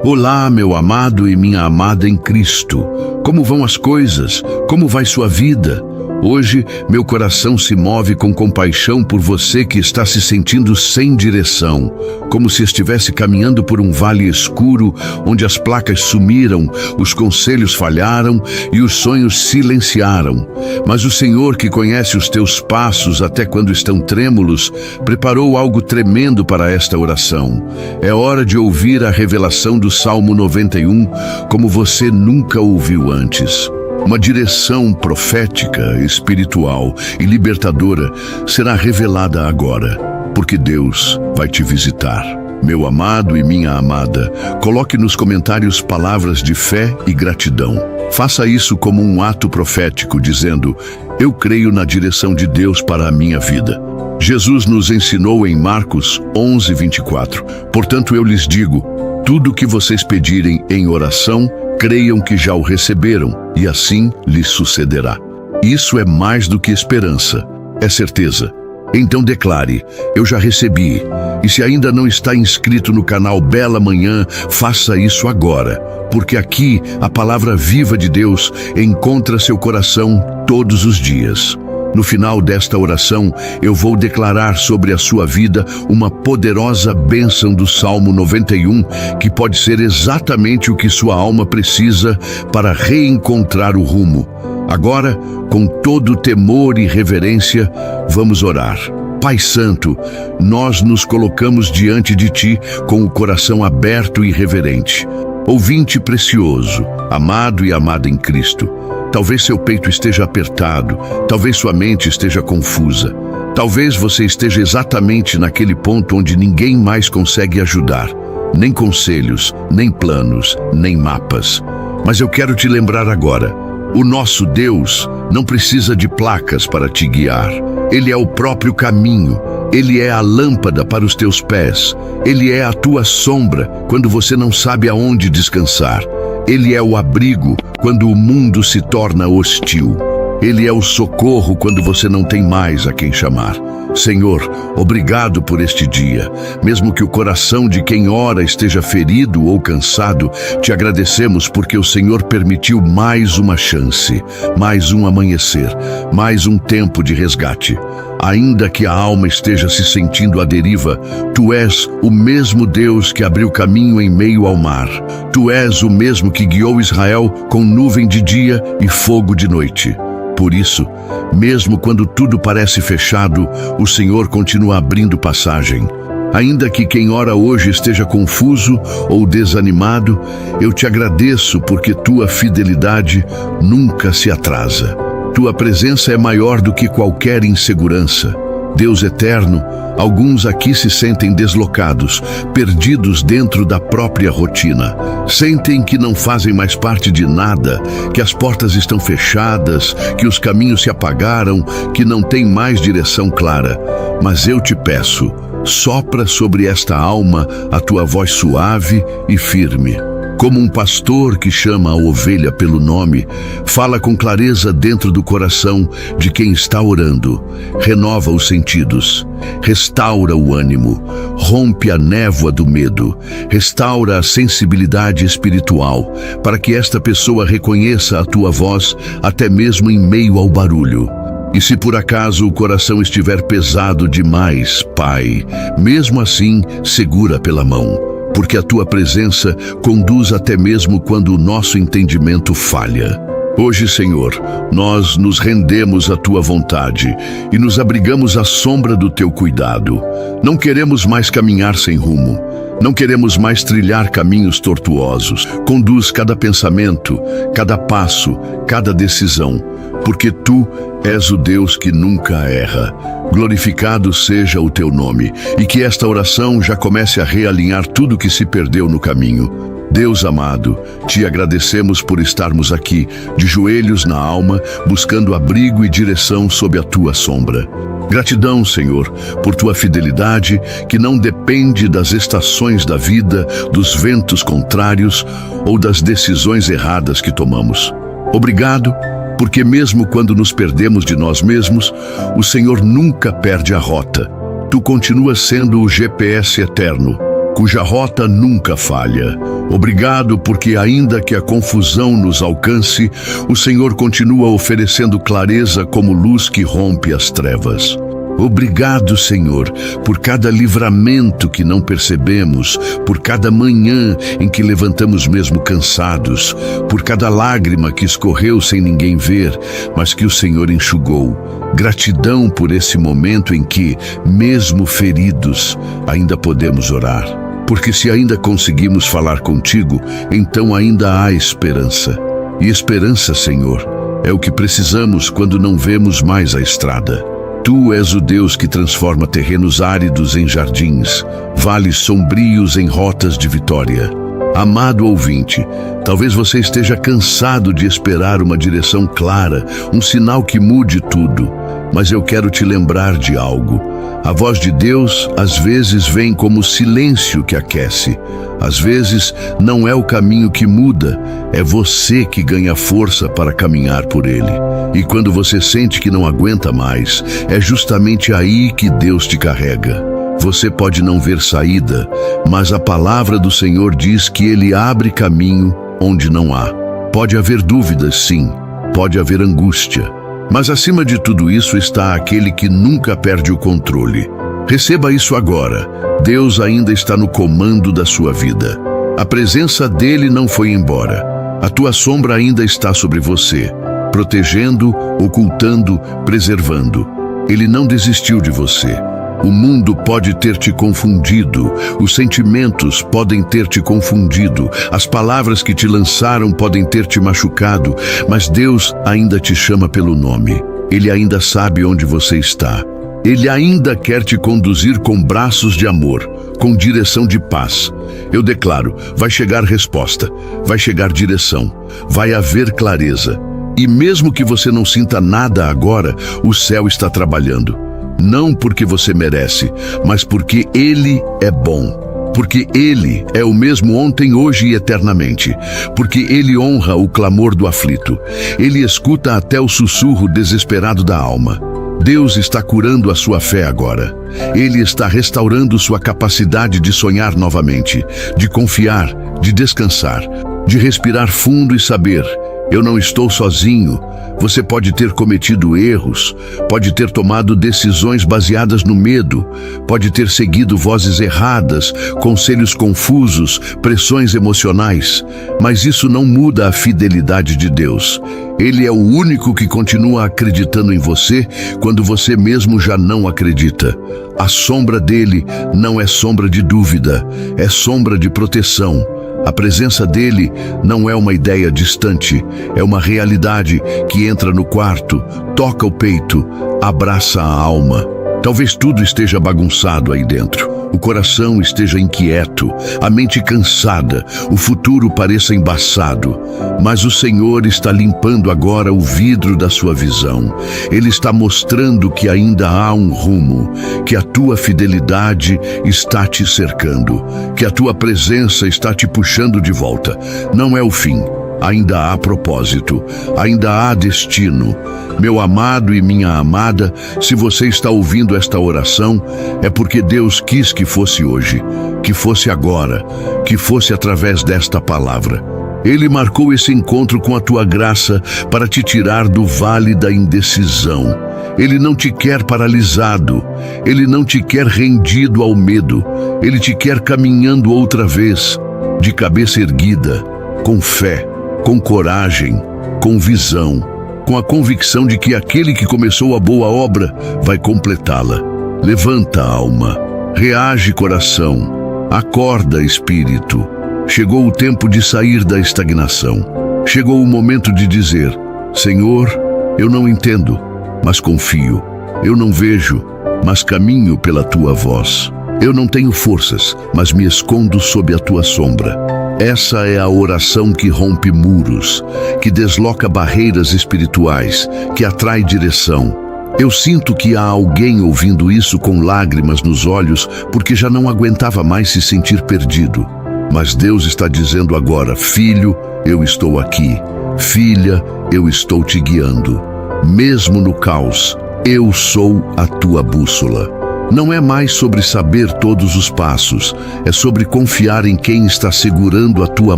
Olá, meu amado e minha amada em Cristo. Como vão as coisas? Como vai sua vida? Hoje, meu coração se move com compaixão por você que está se sentindo sem direção, como se estivesse caminhando por um vale escuro, onde as placas sumiram, os conselhos falharam e os sonhos silenciaram. Mas o Senhor, que conhece os teus passos até quando estão trêmulos, preparou algo tremendo para esta oração. É hora de ouvir a revelação do Salmo 91, como você nunca ouviu antes. Uma direção profética, espiritual e libertadora será revelada agora, porque Deus vai te visitar. Meu amado e minha amada, coloque nos comentários palavras de fé e gratidão. Faça isso como um ato profético, dizendo: eu creio na direção de Deus para a minha vida. Jesus nos ensinou em Marcos 11:24. Portanto, eu lhes digo, tudo o que vocês pedirem em oração, creiam que já o receberam, e assim lhes sucederá. Isso é mais do que esperança, é certeza. Então declare: eu já recebi. E se ainda não está inscrito no canal Bela Manhã, faça isso agora, porque aqui a palavra viva de Deus encontra seu coração todos os dias. No final desta oração, eu vou declarar sobre a sua vida uma poderosa bênção do Salmo 91, que pode ser exatamente o que sua alma precisa para reencontrar o rumo. Agora, com todo temor e reverência, vamos orar. Pai Santo, nós nos colocamos diante de Ti com o coração aberto e reverente. Ouvinte precioso, amado e amada em Cristo, talvez seu peito esteja apertado, talvez sua mente esteja confusa, talvez você esteja exatamente naquele ponto onde ninguém mais consegue ajudar, nem conselhos, nem planos, nem mapas. Mas eu quero te lembrar agora, o nosso Deus não precisa de placas para te guiar. Ele é o próprio caminho, Ele é a lâmpada para os teus pés, Ele é a tua sombra quando você não sabe aonde descansar. Ele é o abrigo quando o mundo se torna hostil. Ele é o socorro quando você não tem mais a quem chamar. Senhor, obrigado por este dia. Mesmo que o coração de quem ora esteja ferido ou cansado, te agradecemos porque o Senhor permitiu mais uma chance, mais um amanhecer, mais um tempo de resgate. Ainda que a alma esteja se sentindo à deriva, Tu és o mesmo Deus que abriu caminho em meio ao mar. Tu és o mesmo que guiou Israel com nuvem de dia e fogo de noite. Por isso, mesmo quando tudo parece fechado, o Senhor continua abrindo passagem. Ainda que quem ora hoje esteja confuso ou desanimado, eu te agradeço porque Tua fidelidade nunca se atrasa. Tua presença é maior do que qualquer insegurança. Deus eterno, alguns aqui se sentem deslocados, perdidos dentro da própria rotina. Sentem que não fazem mais parte de nada, que as portas estão fechadas, que os caminhos se apagaram, que não tem mais direção clara. Mas eu te peço, sopra sobre esta alma a Tua voz suave e firme. Como um pastor que chama a ovelha pelo nome, fala com clareza dentro do coração de quem está orando. Renova os sentidos, restaura o ânimo, rompe a névoa do medo, restaura a sensibilidade espiritual, para que esta pessoa reconheça a Tua voz até mesmo em meio ao barulho. E se por acaso o coração estiver pesado demais, Pai, mesmo assim, segura pela mão. Porque a Tua presença conduz até mesmo quando o nosso entendimento falha. Hoje, Senhor, nós nos rendemos à Tua vontade e nos abrigamos à sombra do Teu cuidado. Não queremos mais caminhar sem rumo. Não queremos mais trilhar caminhos tortuosos. Conduz cada pensamento, cada passo, cada decisão, porque Tu és o Deus que nunca erra. Glorificado seja o Teu nome, e que esta oração já comece a realinhar tudo que se perdeu no caminho. Deus amado, Te agradecemos por estarmos aqui, de joelhos na alma, buscando abrigo e direção sob a Tua sombra. Gratidão, Senhor, por Tua fidelidade, que não depende das estações da vida, dos ventos contrários ou das decisões erradas que tomamos. Obrigado, porque mesmo quando nos perdemos de nós mesmos, o Senhor nunca perde a rota. Tu continuas sendo o GPS eterno, cuja rota nunca falha. Obrigado porque, ainda que a confusão nos alcance, o Senhor continua oferecendo clareza como luz que rompe as trevas. Obrigado, Senhor, por cada livramento que não percebemos, por cada manhã em que levantamos mesmo cansados, por cada lágrima que escorreu sem ninguém ver, mas que o Senhor enxugou. Gratidão por esse momento em que, mesmo feridos, ainda podemos orar. Porque se ainda conseguimos falar contigo, então ainda há esperança. E esperança, Senhor, é o que precisamos quando não vemos mais a estrada. Tu és o Deus que transforma terrenos áridos em jardins, vales sombrios em rotas de vitória. Amado ouvinte, talvez você esteja cansado de esperar uma direção clara, um sinal que mude tudo, mas eu quero te lembrar de algo. A voz de Deus às vezes vem como silêncio que aquece. Às vezes não é o caminho que muda, é você que ganha força para caminhar por ele. E quando você sente que não aguenta mais, é justamente aí que Deus te carrega. Você pode não ver saída, mas a palavra do Senhor diz que Ele abre caminho onde não há. Pode haver dúvidas, sim, pode haver angústia, mas acima de tudo isso está aquele que nunca perde o controle. Receba isso agora. Deus ainda está no comando da sua vida. A presença dele não foi embora. A tua sombra ainda está sobre você, protegendo, ocultando, preservando. Ele não desistiu de você. O mundo pode ter te confundido, os sentimentos podem ter te confundido, as palavras que te lançaram podem ter te machucado, mas Deus ainda te chama pelo nome. Ele ainda sabe onde você está. Ele ainda quer te conduzir com braços de amor, com direção de paz. Eu declaro, vai chegar resposta, vai chegar direção, vai haver clareza. E mesmo que você não sinta nada agora, o céu está trabalhando. Não porque você merece, mas porque Ele é bom. Porque Ele é o mesmo ontem, hoje e eternamente. Porque Ele honra o clamor do aflito. Ele escuta até o sussurro desesperado da alma. Deus está curando a sua fé agora. Ele está restaurando sua capacidade de sonhar novamente, de confiar, de descansar, de respirar fundo e saber: eu não estou sozinho. Você pode ter cometido erros, pode ter tomado decisões baseadas no medo, pode ter seguido vozes erradas, conselhos confusos, pressões emocionais, mas isso não muda a fidelidade de Deus. Ele é o único que continua acreditando em você quando você mesmo já não acredita. A sombra dele não é sombra de dúvida, é sombra de proteção. A presença dele não é uma ideia distante, é uma realidade que entra no quarto, toca o peito, abraça a alma. Talvez tudo esteja bagunçado aí dentro. O coração esteja inquieto, a mente cansada, o futuro pareça embaçado. Mas o Senhor está limpando agora o vidro da sua visão. Ele está mostrando que ainda há um rumo, que a tua fidelidade está te cercando, que a tua presença está te puxando de volta. Não é o fim. Ainda há propósito, ainda há destino. Meu amado e minha amada, se você está ouvindo esta oração, é porque Deus quis que fosse hoje, que fosse agora, que fosse através desta palavra. Ele marcou esse encontro com a tua graça para te tirar do vale da indecisão. Ele não te quer paralisado, Ele não te quer rendido ao medo, Ele te quer caminhando outra vez, de cabeça erguida, com fé, com coragem, com visão, com a convicção de que aquele que começou a boa obra vai completá-la. Levanta, alma, reage, coração, acorda, espírito. Chegou o tempo de sair da estagnação. Chegou o momento de dizer: Senhor, eu não entendo, mas confio. Eu não vejo, mas caminho pela tua voz. Eu não tenho forças, mas me escondo sob a tua sombra. Essa é a oração que rompe muros, que desloca barreiras espirituais, que atrai direção. Eu sinto que há alguém ouvindo isso com lágrimas nos olhos, porque já não aguentava mais se sentir perdido. Mas Deus está dizendo agora: filho, eu estou aqui. Filha, eu estou te guiando. Mesmo no caos, eu sou a tua bússola. Não é mais sobre saber todos os passos, é sobre confiar em quem está segurando a tua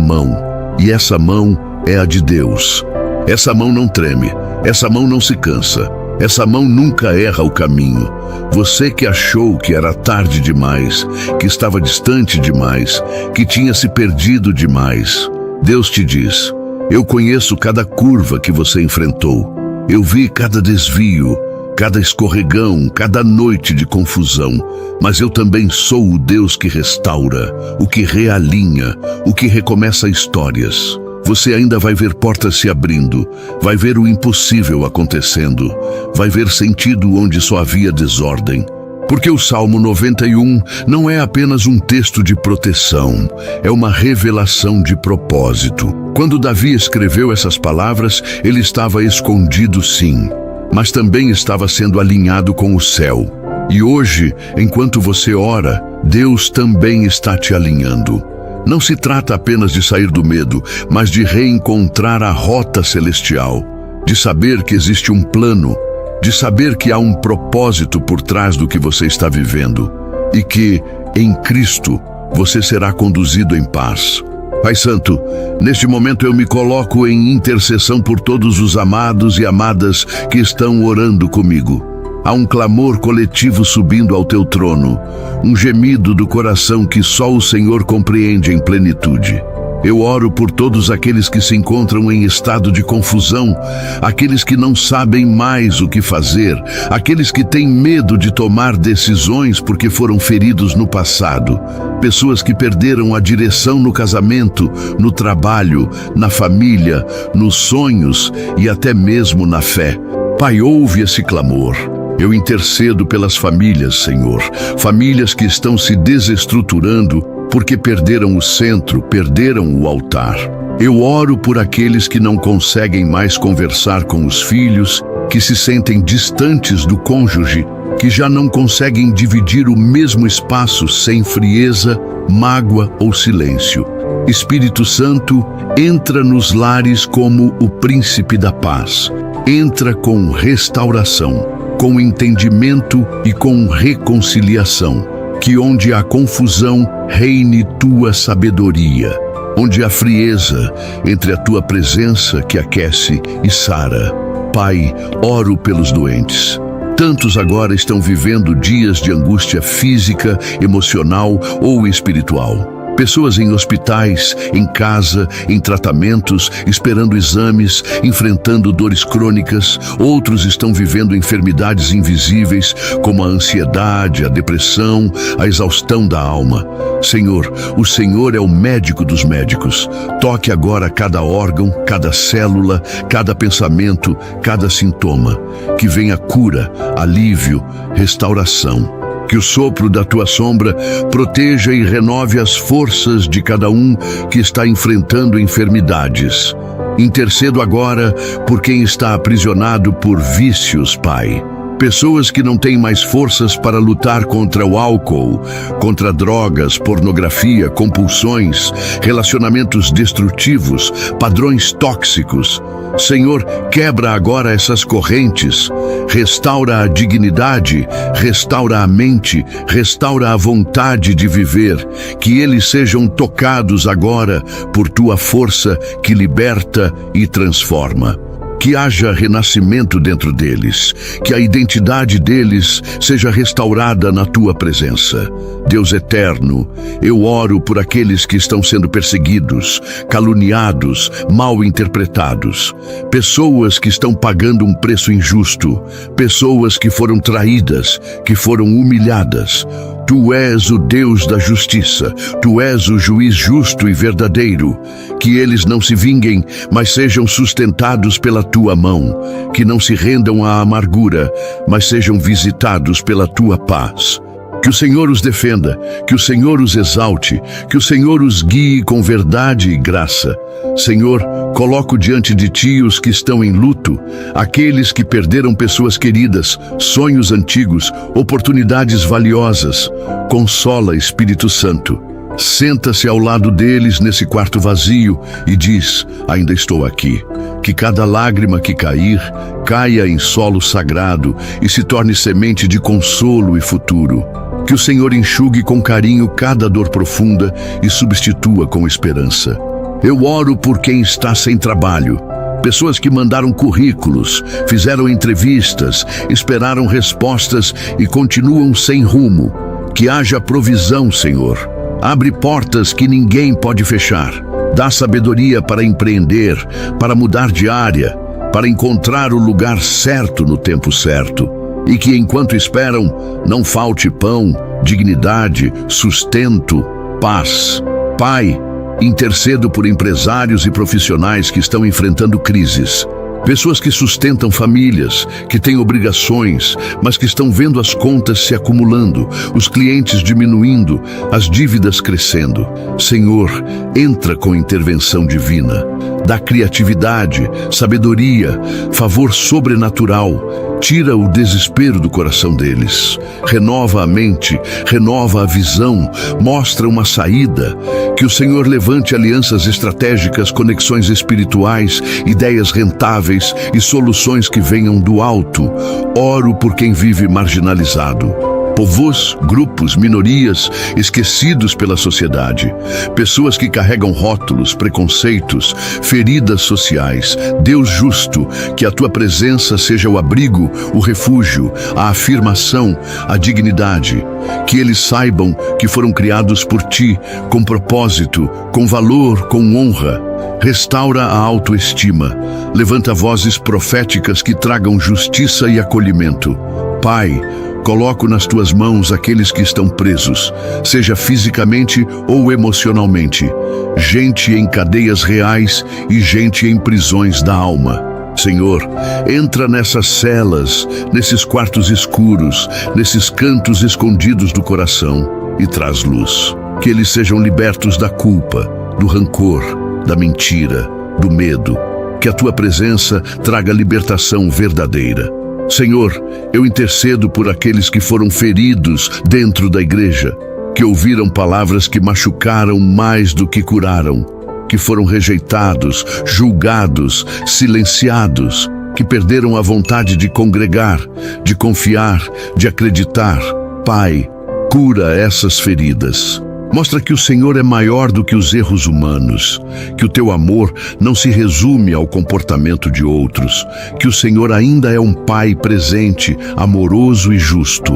mão. E essa mão é a de Deus. Essa mão não treme, essa mão não se cansa, essa mão nunca erra o caminho. Você que achou que era tarde demais, que estava distante demais, que tinha se perdido demais, Deus te diz: eu conheço cada curva que você enfrentou. Eu vi cada desvio, cada escorregão, cada noite de confusão. Mas eu também sou o Deus que restaura, o que realinha, o que recomeça histórias. Você ainda vai ver portas se abrindo, vai ver o impossível acontecendo, vai ver sentido onde só havia desordem. Porque o Salmo 91 não é apenas um texto de proteção, é uma revelação de propósito. Quando Davi escreveu essas palavras, ele estava escondido, sim, mas também estava sendo alinhado com o céu. E hoje, enquanto você ora, Deus também está te alinhando. Não se trata apenas de sair do medo, mas de reencontrar a rota celestial, de saber que existe um plano, de saber que há um propósito por trás do que você está vivendo e que, em Cristo, você será conduzido em paz. Pai Santo, neste momento eu me coloco em intercessão por todos os amados e amadas que estão orando comigo. Há um clamor coletivo subindo ao teu trono, um gemido do coração que só o Senhor compreende em plenitude. Eu oro por todos aqueles que se encontram em estado de confusão, aqueles que não sabem mais o que fazer, aqueles que têm medo de tomar decisões porque foram feridos no passado, pessoas que perderam a direção no casamento, no trabalho, na família, nos sonhos e até mesmo na fé. Pai, ouve esse clamor. Eu intercedo pelas famílias, Senhor, famílias que estão se desestruturando porque perderam o centro, perderam o altar. Eu oro por aqueles que não conseguem mais conversar com os filhos, que se sentem distantes do cônjuge, que já não conseguem dividir o mesmo espaço sem frieza, mágoa ou silêncio. Espírito Santo, entra nos lares como o príncipe da paz. Entra com restauração, com entendimento e com reconciliação. Que onde há confusão, reine tua sabedoria. Onde há frieza, entre a tua presença que aquece e sara. Pai, oro pelos doentes. Tantos agora estão vivendo dias de angústia física, emocional ou espiritual. Pessoas em hospitais, em casa, em tratamentos, esperando exames, enfrentando dores crônicas. Outros estão vivendo enfermidades invisíveis, como a ansiedade, a depressão, a exaustão da alma. Senhor, o Senhor é o médico dos médicos. Toque agora cada órgão, cada célula, cada pensamento, cada sintoma. Que venha cura, alívio, restauração. Que o sopro da tua sombra proteja e renove as forças de cada um que está enfrentando enfermidades. Intercedo agora por quem está aprisionado por vícios, Pai. Pessoas que não têm mais forças para lutar contra o álcool, contra drogas, pornografia, compulsões, relacionamentos destrutivos, padrões tóxicos. Senhor, quebra agora essas correntes, restaura a dignidade, restaura a mente, restaura a vontade de viver, que eles sejam tocados agora por tua força que liberta e transforma. Que haja renascimento dentro deles, que a identidade deles seja restaurada na tua presença. Deus eterno, eu oro por aqueles que estão sendo perseguidos, caluniados, mal interpretados, pessoas que estão pagando um preço injusto, pessoas que foram traídas, que foram humilhadas. Tu és o Deus da justiça, tu és o juiz justo e verdadeiro. Que eles não se vinguem, mas sejam sustentados pela tua mão. Que não se rendam à amargura, mas sejam visitados pela tua paz. Que o Senhor os defenda, que o Senhor os exalte, que o Senhor os guie com verdade e graça. Senhor, coloco diante de ti os que estão em luto, aqueles que perderam pessoas queridas, sonhos antigos, oportunidades valiosas. Consola, Espírito Santo. Senta-se ao lado deles nesse quarto vazio e diz: ainda estou aqui. Que cada lágrima que cair, caia em solo sagrado e se torne semente de consolo e futuro. Que o Senhor enxugue com carinho cada dor profunda e substitua com esperança. Eu oro por quem está sem trabalho. Pessoas que mandaram currículos, fizeram entrevistas, esperaram respostas e continuam sem rumo. Que haja provisão, Senhor. Abre portas que ninguém pode fechar. Dá sabedoria para empreender, para mudar de área, para encontrar o lugar certo no tempo certo. E que enquanto esperam, não falte pão, dignidade, sustento, paz. Pai, intercedo por empresários e profissionais que estão enfrentando crises. Pessoas que sustentam famílias, que têm obrigações, mas que estão vendo as contas se acumulando, os clientes diminuindo, as dívidas crescendo. Senhor, entra com intervenção divina. Dá criatividade, sabedoria, favor sobrenatural. Tira o desespero do coração deles. Renova a mente, renova a visão, mostra uma saída. Que o Senhor levante alianças estratégicas, conexões espirituais, ideias rentáveis e soluções que venham do alto. Oro por quem vive marginalizado. Povos, grupos, minorias, esquecidos pela sociedade. Pessoas que carregam rótulos, preconceitos, feridas sociais. Deus justo, que a tua presença seja o abrigo, o refúgio, a afirmação, a dignidade. Que eles saibam que foram criados por ti, com propósito, com valor, com honra. Restaura a autoestima. Levanta vozes proféticas que tragam justiça e acolhimento. Pai, coloco nas tuas mãos aqueles que estão presos, seja fisicamente ou emocionalmente. Gente em cadeias reais e gente em prisões da alma. Senhor, entra nessas celas, nesses quartos escuros, nesses cantos escondidos do coração e traz luz. Que eles sejam libertos da culpa, do rancor, da mentira, do medo. Que a tua presença traga libertação verdadeira. Senhor, eu intercedo por aqueles que foram feridos dentro da igreja, que ouviram palavras que machucaram mais do que curaram, que foram rejeitados, julgados, silenciados, que perderam a vontade de congregar, de confiar, de acreditar. Pai, cura essas feridas. Mostra que o Senhor é maior do que os erros humanos, que o teu amor não se resume ao comportamento de outros, que o Senhor ainda é um Pai presente, amoroso e justo.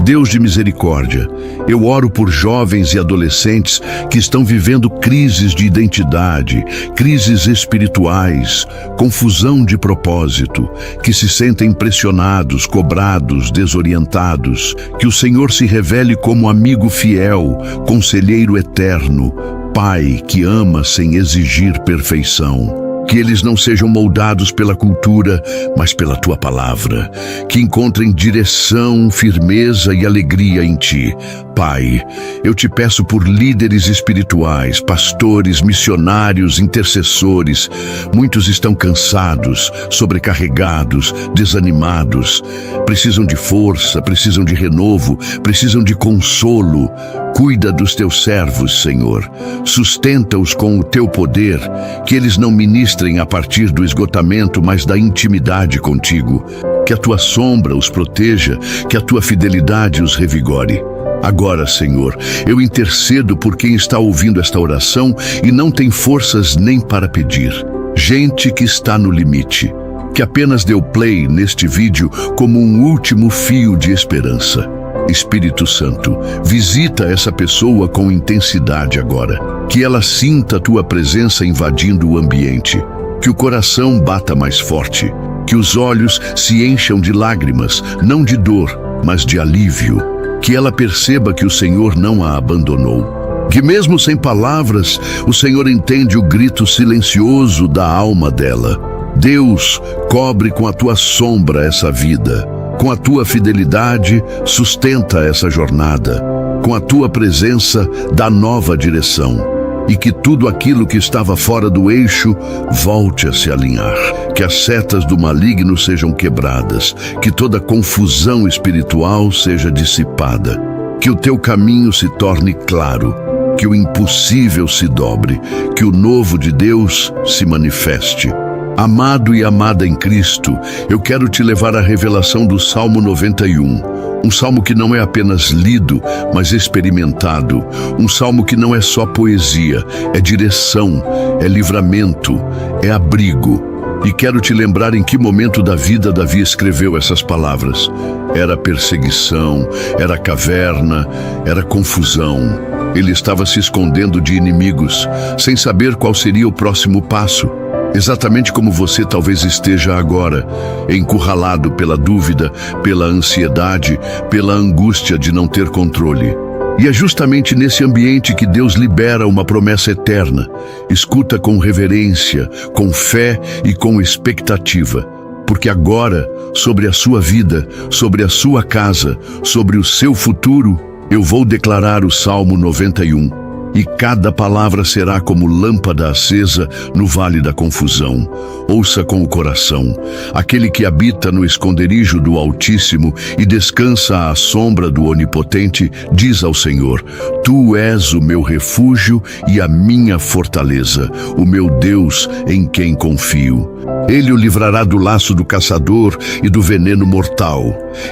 Deus de misericórdia, eu oro por jovens e adolescentes que estão vivendo crises de identidade, crises espirituais, confusão de propósito, que se sentem pressionados, cobrados, desorientados. Que o Senhor se revele como amigo fiel, conselheiro eterno, Pai que ama sem exigir perfeição. Que eles não sejam moldados pela cultura, mas pela tua palavra. Que encontrem direção, firmeza e alegria em ti. Pai, eu te peço por líderes espirituais, pastores, missionários, intercessores. Muitos estão cansados, sobrecarregados, desanimados. Precisam de força, precisam de renovo, precisam de consolo. Cuida dos teus servos, Senhor. Sustenta-os com o teu poder, que eles não ministrem a partir do esgotamento, mas da intimidade contigo. Que a tua sombra os proteja, que a tua fidelidade os revigore. Agora, Senhor, eu intercedo por quem está ouvindo esta oração e não tem forças nem para pedir. Gente que está no limite, que apenas deu play neste vídeo como um último fio de esperança. Espírito Santo, visita essa pessoa com intensidade agora. Que ela sinta a tua presença invadindo o ambiente. Que o coração bata mais forte. Que os olhos se encham de lágrimas, não de dor, mas de alívio. Que ela perceba que o Senhor não a abandonou. Que mesmo sem palavras, o Senhor entende o grito silencioso da alma dela. Deus, cobre com a tua sombra essa vida. Com a tua fidelidade, sustenta essa jornada. Com a tua presença, dá nova direção. E que tudo aquilo que estava fora do eixo volte a se alinhar. Que as setas do maligno sejam quebradas. Que toda confusão espiritual seja dissipada. Que o teu caminho se torne claro. que o impossível se dobre, que o novo de Deus se manifeste. Amado e amada em Cristo, eu quero te levar à revelação do Salmo 91. Um salmo que não é apenas lido, mas experimentado. Um salmo que não é só poesia, é direção, é livramento, é abrigo. E quero te lembrar em que momento da vida Davi escreveu essas palavras. Era perseguição, era caverna, era confusão. Ele estava se escondendo de inimigos, sem saber qual seria o próximo passo. Exatamente como você talvez esteja agora, encurralado pela dúvida, pela ansiedade, pela angústia de não ter controle. E é justamente nesse ambiente que Deus libera uma promessa eterna. Escuta com reverência, com fé e com expectativa. Porque agora, sobre a sua vida, sobre a sua casa, sobre o seu futuro, eu vou declarar o Salmo 91. E cada palavra será como lâmpada acesa no vale da confusão. Ouça com o coração. Aquele que habita no esconderijo do Altíssimo e descansa à sombra do Onipotente, diz ao Senhor: Tu és o meu refúgio e a minha fortaleza, o meu Deus em quem confio. Ele o livrará do laço do caçador e do veneno mortal.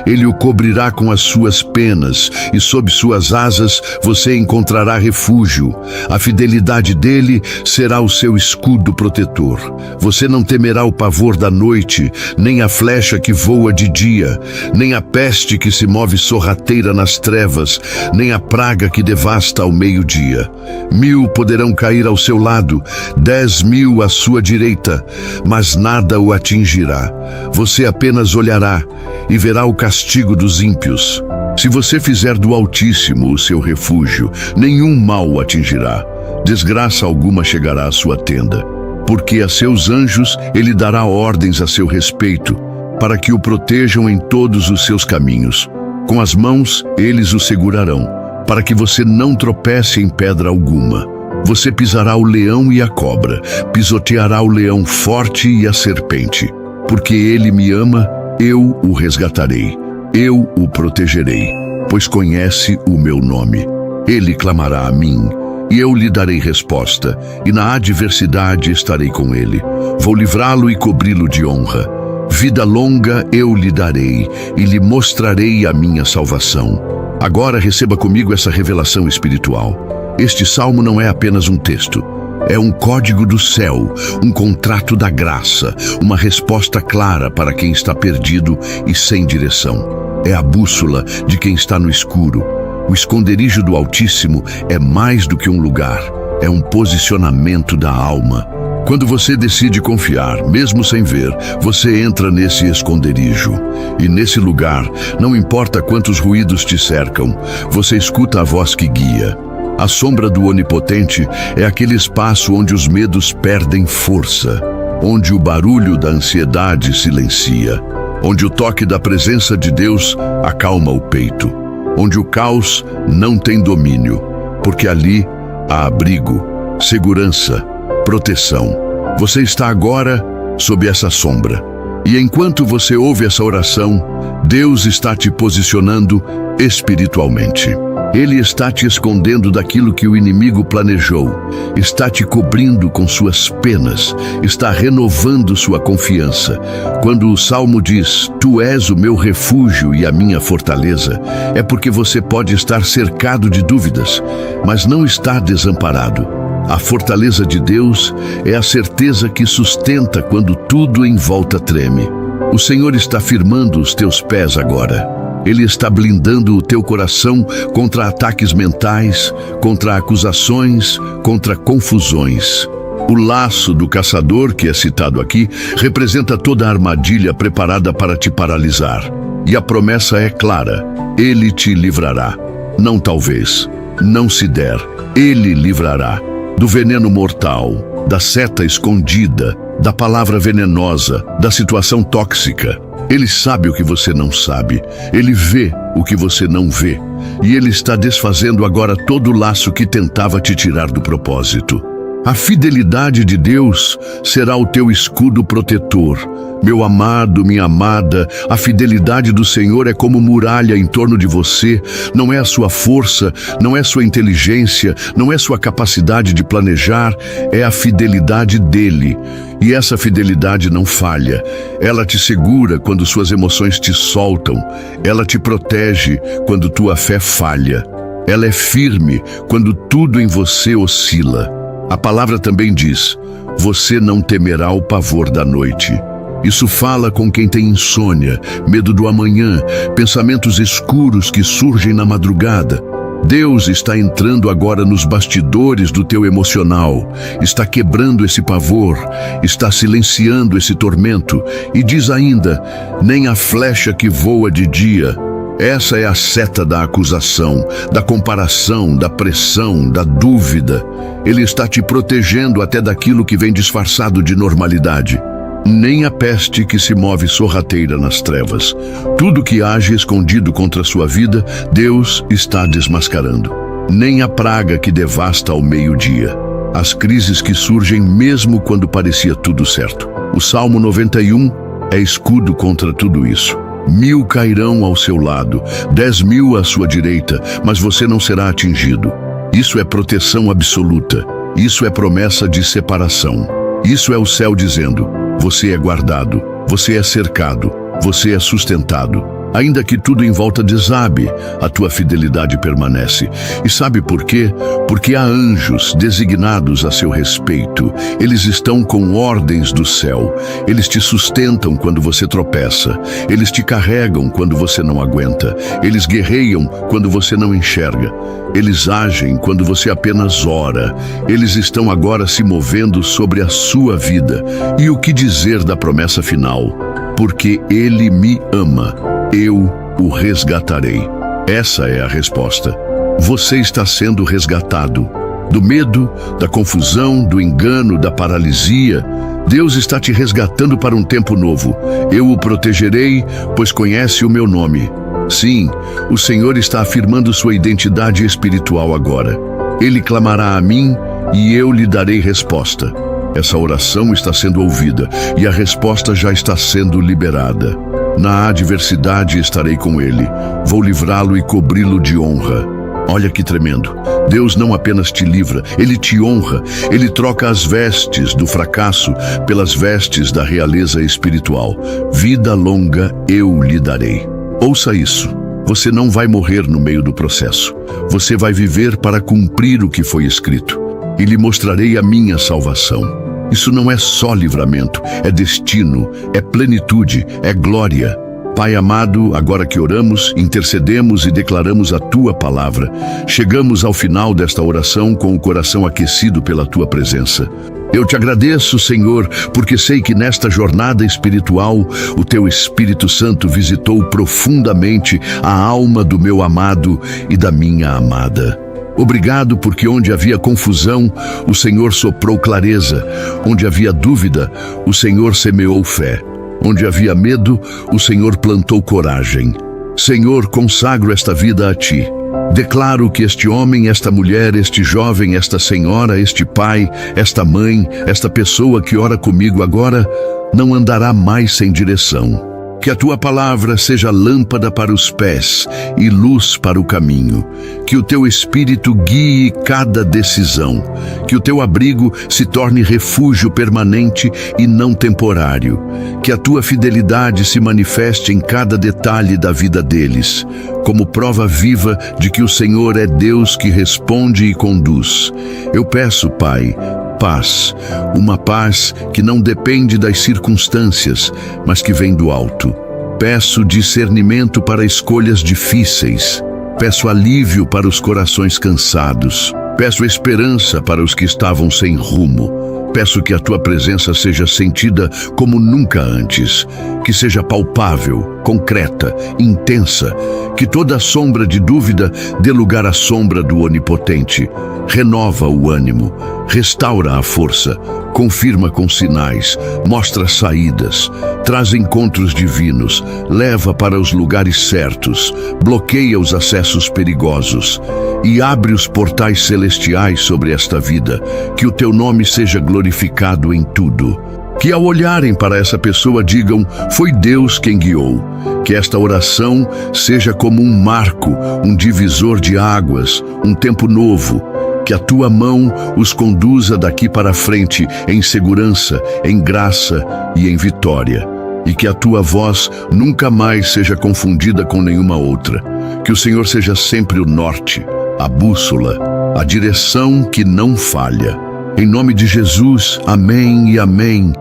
Ele o cobrirá com as suas penas, e sob suas asas você encontrará refúgio. A fidelidade dele será o seu escudo protetor. Você não temerá o pavor da noite, nem a flecha que voa de dia, nem a peste que se move sorrateira nas trevas, nem a praga que devasta ao meio-dia. 1000 poderão cair ao seu lado, 10.000 à sua direita, mas nada o atingirá. Você apenas olhará e verá o castigo dos ímpios. Se você fizer do Altíssimo o seu refúgio, nenhum mal o atingirá. Desgraça alguma chegará à sua tenda. Porque a seus anjos ele dará ordens a seu respeito, para que o protejam em todos os seus caminhos. Com as mãos eles o segurarão, para que você não tropece em pedra alguma. Você pisará o leão e a cobra, pisoteará o leão forte e a serpente. Porque ele me ama, eu o resgatarei. Eu o protegerei, pois conhece o meu nome. Ele clamará a mim, e eu lhe darei resposta, e na adversidade estarei com ele. Vou livrá-lo e cobri-lo de honra. Vida longa eu lhe darei, e lhe mostrarei a minha salvação. Agora receba comigo essa revelação espiritual. Este salmo não é apenas um texto. É um código do céu, um contrato da graça, uma resposta clara para quem está perdido e sem direção. É a bússola de quem está no escuro. O esconderijo do Altíssimo é mais do que um lugar, é um posicionamento da alma. Quando você decide confiar, mesmo sem ver, você entra nesse esconderijo. E nesse lugar, não importa quantos ruídos te cercam, você escuta a voz que guia. A sombra do Onipotente é aquele espaço onde os medos perdem força, onde o barulho da ansiedade silencia, onde o toque da presença de Deus acalma o peito, onde o caos não tem domínio, porque ali há abrigo, segurança, proteção. Você está agora sob essa sombra. E enquanto você ouve essa oração, Deus está te posicionando espiritualmente. Ele está te escondendo daquilo que o inimigo planejou, está te cobrindo com suas penas, está renovando sua confiança. Quando o Salmo diz, Tu és o meu refúgio e a minha fortaleza, é porque você pode estar cercado de dúvidas, mas não está desamparado. A fortaleza de Deus é a certeza que sustenta quando tudo em volta treme. O Senhor está firmando os teus pés agora. Ele está blindando o teu coração contra ataques mentais, contra acusações, contra confusões. O laço do caçador, que é citado aqui, representa toda a armadilha preparada para te paralisar. E a promessa é clara: Ele te livrará. Não talvez, não se der, Ele livrará. Do veneno mortal, da seta escondida, da palavra venenosa, da situação tóxica. Ele sabe o que você não sabe, Ele vê o que você não vê, e Ele está desfazendo agora todo o laço que tentava te tirar do propósito. A fidelidade de Deus será o teu escudo protetor. Meu amado, minha amada, a fidelidade do Senhor é como muralha em torno de você. Não é a sua força, não é sua inteligência, não é sua capacidade de planejar, é a fidelidade dele. E essa fidelidade não falha. Ela te segura quando suas emoções te soltam. Ela te protege quando tua fé falha. Ela é firme quando tudo em você oscila. A palavra também diz: você não temerá o pavor da noite. Isso fala com quem tem insônia, medo do amanhã, pensamentos escuros que surgem na madrugada. Deus está entrando agora nos bastidores do teu emocional, está quebrando esse pavor, está silenciando esse tormento e diz ainda: nem a flecha que voa de dia. Essa é a seta da acusação, da comparação, da pressão, da dúvida. Ele está te protegendo até daquilo que vem disfarçado de normalidade. Nem a peste que se move sorrateira nas trevas. Tudo que age escondido contra a sua vida, Deus está desmascarando. Nem a praga que devasta ao meio-dia. As crises que surgem mesmo quando parecia tudo certo. O Salmo 91 é escudo contra tudo isso. 1000 cairão ao seu lado, 10.000 à sua direita, mas você não será atingido. Isso é proteção absoluta. Isso é promessa de separação. Isso é o céu dizendo: você é guardado, você é cercado, você é sustentado. Ainda que tudo em volta desabe, a tua fidelidade permanece. E sabe por quê? Porque há anjos designados a seu respeito. Eles estão com ordens do céu. Eles te sustentam quando você tropeça. Eles te carregam quando você não aguenta. Eles guerreiam quando você não enxerga. Eles agem quando você apenas ora. Eles estão agora se movendo sobre a sua vida. E o que dizer da promessa final? Porque Ele me ama, eu o resgatarei. Essa é a resposta. Você está sendo resgatado. Do medo, da confusão, do engano, da paralisia. Deus está te resgatando para um tempo novo. Eu o protegerei, pois conhece o meu nome. Sim, o Senhor está afirmando sua identidade espiritual agora. Ele clamará a mim e eu lhe darei resposta. Essa oração está sendo ouvida e a resposta já está sendo liberada. Na adversidade estarei com ele. Vou livrá-lo e cobri-lo de honra. Olha que tremendo. Deus não apenas te livra, Ele te honra. Ele troca as vestes do fracasso pelas vestes da realeza espiritual. Vida longa eu lhe darei. Ouça isso. Você não vai morrer no meio do processo. Você vai viver para cumprir o que foi escrito. E lhe mostrarei a minha salvação. Isso não é só livramento, é destino, é plenitude, é glória. Pai amado, agora que oramos, intercedemos e declaramos a Tua palavra, chegamos ao final desta oração com o coração aquecido pela Tua presença. Eu te agradeço, Senhor, porque sei que nesta jornada espiritual, o Teu Espírito Santo visitou profundamente a alma do meu amado e da minha amada. Obrigado porque onde havia confusão, o Senhor soprou clareza. Onde havia dúvida, o Senhor semeou fé. Onde havia medo, o Senhor plantou coragem. Senhor, consagro esta vida a Ti. Declaro que este homem, esta mulher, este jovem, esta senhora, este pai, esta mãe, esta pessoa que ora comigo agora, não andará mais sem direção. Que a Tua palavra seja lâmpada para os pés e luz para o caminho. Que o Teu Espírito guie cada decisão. Que o Teu abrigo se torne refúgio permanente e não temporário. Que a Tua fidelidade se manifeste em cada detalhe da vida deles, como prova viva de que o Senhor é Deus que responde e conduz. Eu peço, Pai, paz, uma paz que não depende das circunstâncias, mas que vem do alto. Peço discernimento para escolhas difíceis. Peço alívio para os corações cansados. Peço esperança para os que estavam sem rumo. Peço que a Tua presença seja sentida como nunca antes, que seja palpável, concreta, intensa, que toda sombra de dúvida dê lugar à sombra do Onipotente, renova o ânimo, restaura a força, confirma com sinais, mostra saídas, traz encontros divinos, leva para os lugares certos, bloqueia os acessos perigosos e abre os portais celestiais sobre esta vida, que o teu nome seja glorificado em tudo. Que ao olharem para essa pessoa digam, foi Deus quem guiou. Que esta oração seja como um marco, um divisor de águas, um tempo novo. Que a tua mão os conduza daqui para frente em segurança, em graça e em vitória. E que a tua voz nunca mais seja confundida com nenhuma outra. Que o Senhor seja sempre o norte, a bússola, a direção que não falha. Em nome de Jesus, amém e amém.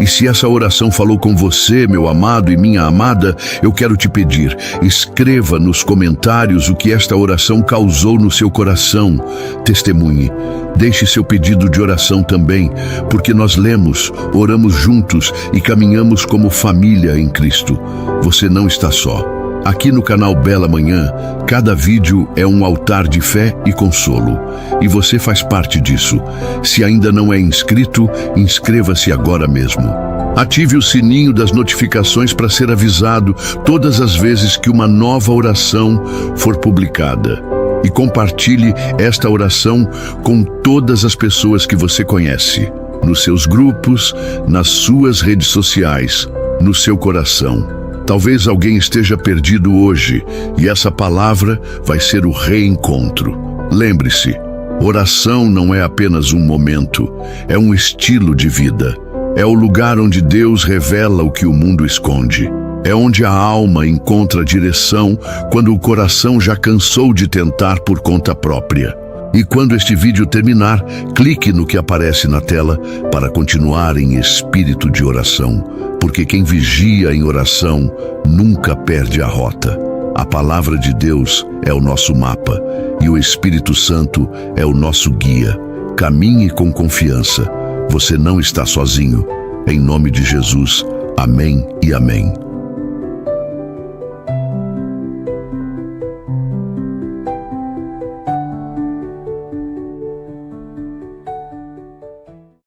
E se essa oração falou com você, meu amado e minha amada, eu quero te pedir, escreva nos comentários o que esta oração causou no seu coração. Testemunhe, deixe seu pedido de oração também, porque nós lemos, oramos juntos e caminhamos como família em Cristo. Você não está só. Aqui no canal Bela Manhã, cada vídeo é um altar de fé e consolo. E você faz parte disso. Se ainda não é inscrito, inscreva-se agora mesmo. Ative o sininho das notificações para ser avisado todas as vezes que uma nova oração for publicada. E compartilhe esta oração com todas as pessoas que você conhece, nos seus grupos, nas suas redes sociais, no seu coração. Talvez alguém esteja perdido hoje e essa palavra vai ser o reencontro. Lembre-se, oração não é apenas um momento, é um estilo de vida. É o lugar onde Deus revela o que o mundo esconde. É onde a alma encontra direção quando o coração já cansou de tentar por conta própria. E quando este vídeo terminar, clique no que aparece na tela para continuar em espírito de oração, porque quem vigia em oração nunca perde a rota. A palavra de Deus é o nosso mapa e o Espírito Santo é o nosso guia. Caminhe com confiança. Você não está sozinho. Em nome de Jesus, amém e amém.